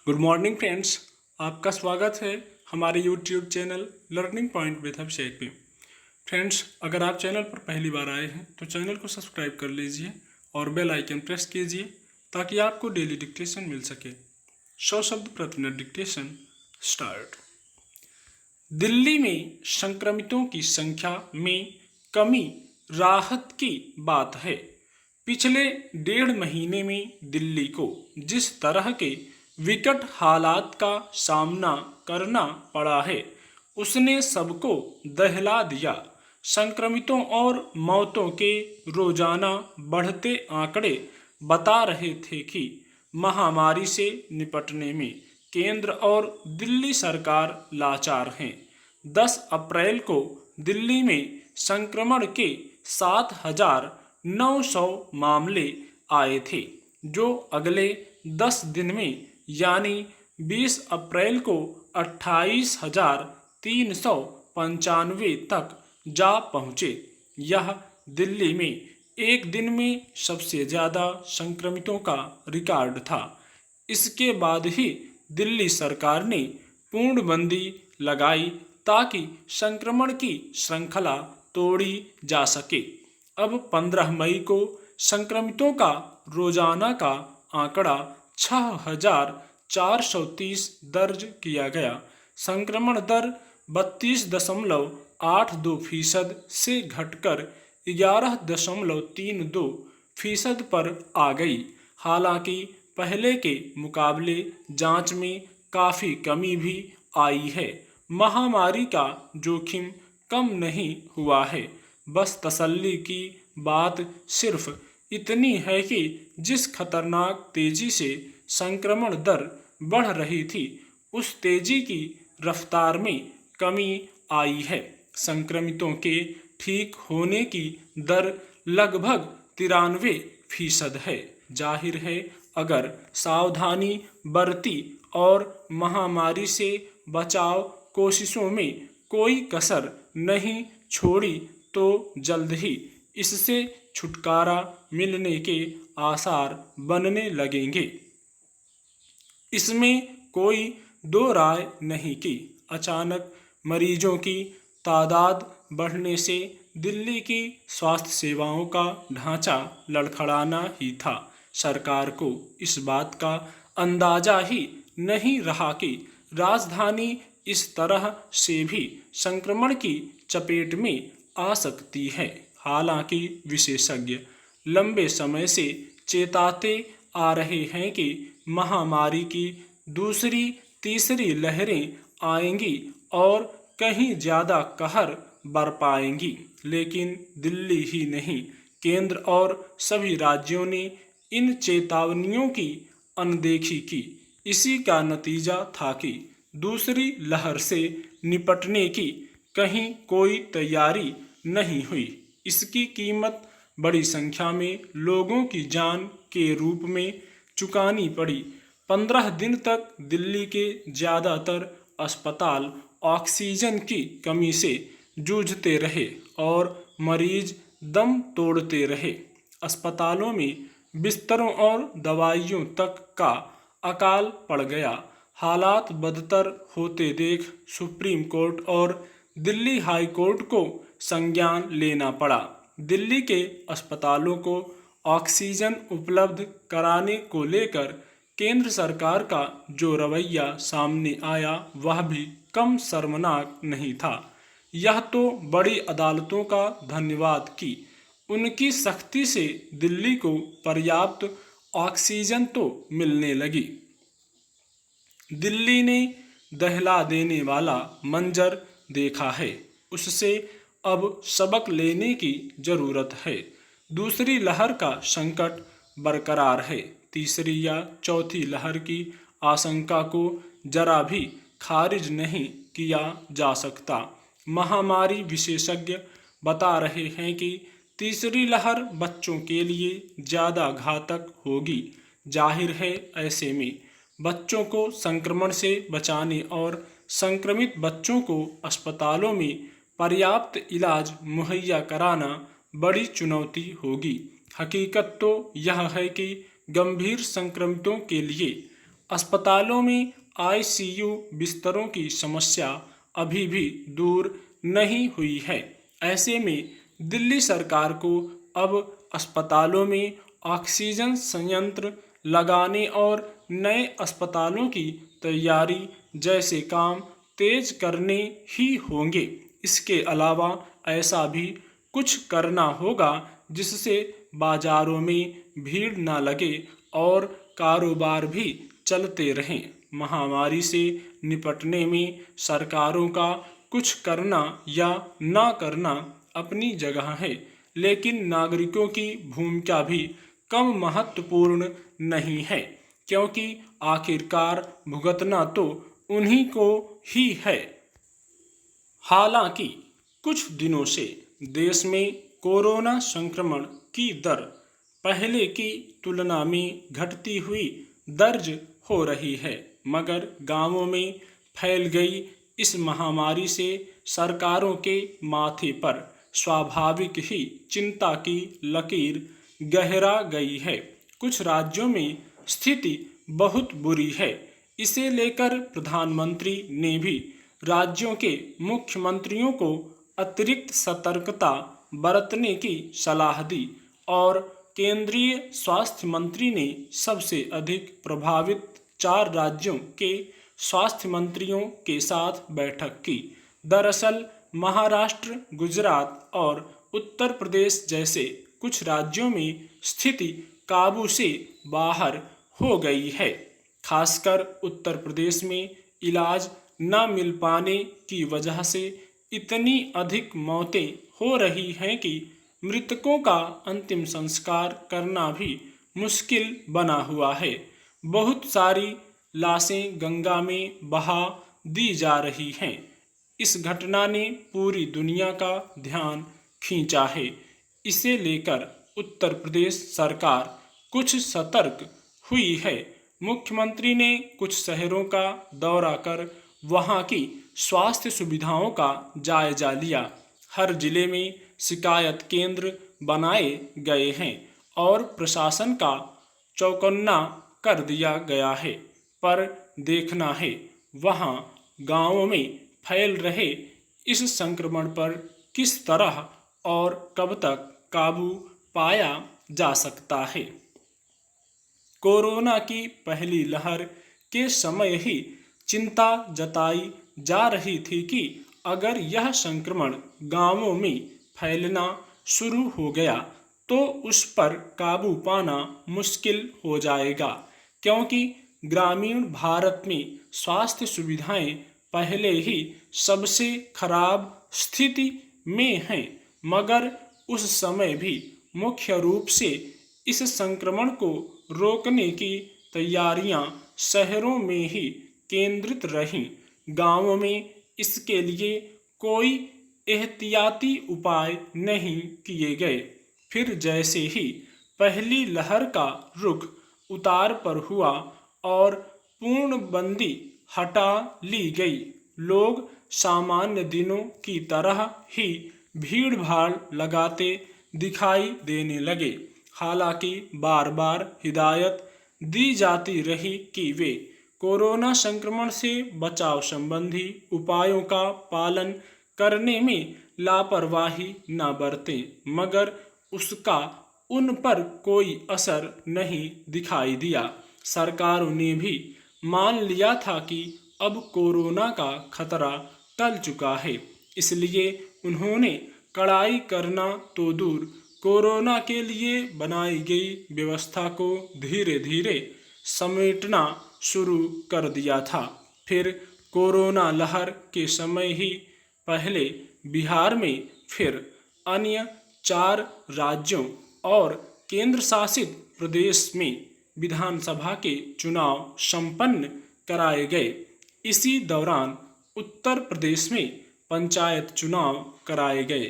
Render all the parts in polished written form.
Good morning friends. आपका स्वागत है हमारे YouTube channel learning point with Abhishek पे। फ्रेंड्स, अगर आप चैनल पर पहली बार आए हैं तो चैनल को सब्सक्राइब कर लीजिए और बेल आइकन प्रेस कीजिए ताकि आपको डेली डिक्टेशन मिल सके। 100 शब्द प्रति मिनट डिक्टेशन स्टार्ट। दिल्ली में संक्रमितों की संख्या में कमी राहत की बात है। पिछले 1.5 महीने में दिल्ली को जिस तरह के विकट हालात का सामना करना पड़ा है उसने सबको दहला दिया। संक्रमितों और मौतों के रोजाना बढ़ते आंकड़े बता रहे थे कि महामारी से निपटने में केंद्र और दिल्ली सरकार लाचार हैं। 10 अप्रैल को दिल्ली में संक्रमण के 7,900 मामले आए थे, जो अगले 10 दिन में यानी 20 अप्रैल को 28,395 तक जा पहुँचे। यह दिल्ली में एक दिन में सबसे ज़्यादा संक्रमितों का रिकॉर्ड था। इसके बाद ही दिल्ली सरकार ने पूर्णबंदी लगाई ताकि संक्रमण की श्रृंखला तोड़ी जा सके। अब 15 मई को संक्रमितों का रोजाना का आंकड़ा 6,430 दर्ज किया गया। संक्रमण दर 32.82% से घटकर 11.32% पर आ गई। हालांकि पहले के मुकाबले जांच में काफ़ी कमी भी आई है। महामारी का जोखिम कम नहीं हुआ है। बस तसल्ली की बात सिर्फ इतनी है कि जिस खतरनाक तेजी से संक्रमण दर बढ़ रही थी उस तेजी की रफ्तार में कमी आई है। संक्रमितों के ठीक होने की दर लगभग 93% है। जाहिर है अगर सावधानी बरती और महामारी से बचाव कोशिशों में कोई कसर नहीं छोड़ी तो जल्द ही इससे छुटकारा मिलने के आसार बनने लगेंगे। इसमें कोई दो राय नहीं कि अचानक मरीजों की तादाद बढ़ने से दिल्ली की स्वास्थ्य सेवाओं का ढांचा लड़खड़ाना ही था। सरकार को इस बात का अंदाजा ही नहीं रहा कि राजधानी इस तरह से भी संक्रमण की चपेट में आ सकती है। हालांकि विशेषज्ञ लंबे समय से चेताते आ रहे हैं कि महामारी की दूसरी तीसरी लहरें आएंगी और कहीं ज़्यादा कहर बरपाएंगी। लेकिन दिल्ली ही नहीं, केंद्र और सभी राज्यों ने इन चेतावनियों की अनदेखी की। इसी का नतीजा था कि दूसरी लहर से निपटने की कहीं कोई तैयारी नहीं हुई। इसकी कीमत बड़ी संख्या में लोगों की जान के रूप में चुकानी पड़ी। 15 दिन तक दिल्ली के ज़्यादातर अस्पताल ऑक्सीजन की कमी से जूझते रहे और मरीज दम तोड़ते रहे। अस्पतालों में बिस्तरों और दवाइयों तक का अकाल पड़ गया। हालात बदतर होते देख सुप्रीम कोर्ट और दिल्ली हाई कोर्ट को संज्ञान लेना पड़ा। दिल्ली के अस्पतालों को ऑक्सीजन उपलब्ध कराने को लेकर केंद्र सरकार का जो रवैया सामने आया वह भी कम शर्मनाक नहीं था। यह तो बड़ी अदालतों का धन्यवाद कि उनकी सख्ती से दिल्ली को पर्याप्त ऑक्सीजन तो मिलने लगी। दिल्ली ने दहला देने वाला मंजर देखा है, उससे अब सबक लेने की जरूरत है। दूसरी लहर का संकट बरकरार है। तीसरी या चौथी लहर की आशंका को जरा भी खारिज नहीं किया जा सकता। महामारी विशेषज्ञ बता रहे हैं कि तीसरी लहर बच्चों के लिए ज़्यादा घातक होगी। जाहिर है ऐसे में बच्चों को संक्रमण से बचाने और संक्रमित बच्चों को अस्पतालों में पर्याप्त इलाज मुहैया कराना बड़ी चुनौती होगी। हकीकत तो यह है कि गंभीर संक्रमितों के लिए अस्पतालों में आईसीयू बिस्तरों की समस्या अभी भी दूर नहीं हुई है। ऐसे में दिल्ली सरकार को अब अस्पतालों में ऑक्सीजन संयंत्र लगाने और नए अस्पतालों की तैयारी जैसे काम तेज करने ही होंगे। इसके अलावा ऐसा भी कुछ करना होगा जिससे बाजारों में भीड़ न लगे और कारोबार भी चलते रहें। महामारी से निपटने में सरकारों का कुछ करना या ना करना अपनी जगह है, लेकिन नागरिकों की भूमिका भी कम महत्वपूर्ण नहीं है, क्योंकि आखिरकार भुगतना तो उन्हीं को ही है। हालांकि कुछ दिनों से देश में कोरोना संक्रमण की दर पहले की तुलना में घटती हुई दर्ज हो रही है, मगर गांवों में फैल गई इस महामारी से सरकारों के माथे पर स्वाभाविक ही चिंता की लकीर गहरा गई है। कुछ राज्यों में स्थिति बहुत बुरी है। इसे लेकर प्रधानमंत्री ने भी राज्यों के मुख्यमंत्रियों को अतिरिक्त सतर्कता बरतने की सलाह दी और केंद्रीय स्वास्थ्य मंत्री ने सबसे अधिक प्रभावित 4 राज्यों के स्वास्थ्य मंत्रियों के साथ बैठक की। दरअसल महाराष्ट्र, गुजरात और उत्तर प्रदेश जैसे कुछ राज्यों में स्थिति काबू से बाहर हो गई है। खासकर उत्तर प्रदेश में इलाज न मिल पाने की वजह से इतनी अधिक मौतें हो रही हैं कि मृतकों का अंतिम संस्कार करना भी मुश्किल बना हुआ है। बहुत सारी लाशें गंगा में बहा दी जा रही हैं। इस घटना ने पूरी दुनिया का ध्यान खींचा है। इसे लेकर उत्तर प्रदेश सरकार कुछ सतर्क हुई है। मुख्यमंत्री ने कुछ शहरों का दौरा कर वहां की स्वास्थ्य सुविधाओं का जायजा लिया। हर जिले में शिकायत केंद्र बनाए गए हैं और प्रशासन का चौकन्ना कर दिया गया है। पर देखना है वहां गांवों में फैल रहे इस संक्रमण पर किस तरह और कब तक काबू पाया जा सकता है। कोरोना की पहली लहर के समय ही चिंता जताई जा रही थी कि अगर यह संक्रमण गांवों में फैलना शुरू हो गया तो उस पर काबू पाना मुश्किल हो जाएगा, क्योंकि ग्रामीण भारत में स्वास्थ्य सुविधाएं पहले ही सबसे खराब स्थिति में हैं। मगर उस समय भी मुख्य रूप से इस संक्रमण को रोकने की तैयारियां शहरों में ही केंद्रित रहीं। गांवों में इसके लिए कोई एहतियाती उपाय नहीं किए गए। फिर जैसे ही पहली लहर का रुख उतार पर हुआ और पूर्णबंदी हटा ली गई, लोग सामान्य दिनों की तरह ही भीड़ भाड़ लगाते दिखाई देने लगे। हालांकि बार बार हिदायत दी जाती रही कि वे कोरोना संक्रमण से बचाव संबंधी उपायों का पालन करने में लापरवाही न बरतें, मगर उसका उन पर कोई असर नहीं दिखाई दिया। सरकारों ने भी मान लिया था कि अब कोरोना का खतरा टल चुका है, इसलिए उन्होंने कड़ाई करना तो दूर, कोरोना के लिए बनाई गई व्यवस्था को धीरे धीरे समेटना शुरू कर दिया था। फिर कोरोना लहर के समय ही पहले बिहार में, फिर अन्य 4 राज्यों और केंद्र शासित प्रदेश में विधानसभा के चुनाव संपन्न कराए गए। इसी दौरान उत्तर प्रदेश में पंचायत चुनाव कराए गए।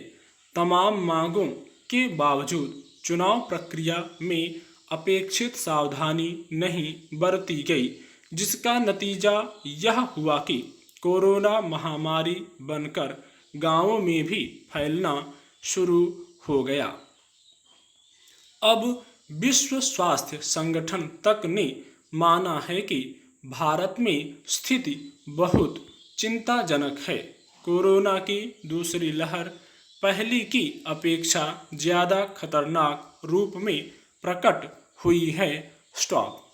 तमाम मांगों के बावजूद चुनाव प्रक्रिया में अपेक्षित सावधानी नहीं बरती गई, जिसका नतीजा यह हुआ कि कोरोना महामारी बनकर गांवों में भी फैलना शुरू हो गया। अब विश्व स्वास्थ्य संगठन तक ने माना है कि भारत में स्थिति बहुत चिंताजनक है। कोरोना की दूसरी लहर पहली की अपेक्षा ज़्यादा खतरनाक रूप में प्रकट हुई है। स्टॉप।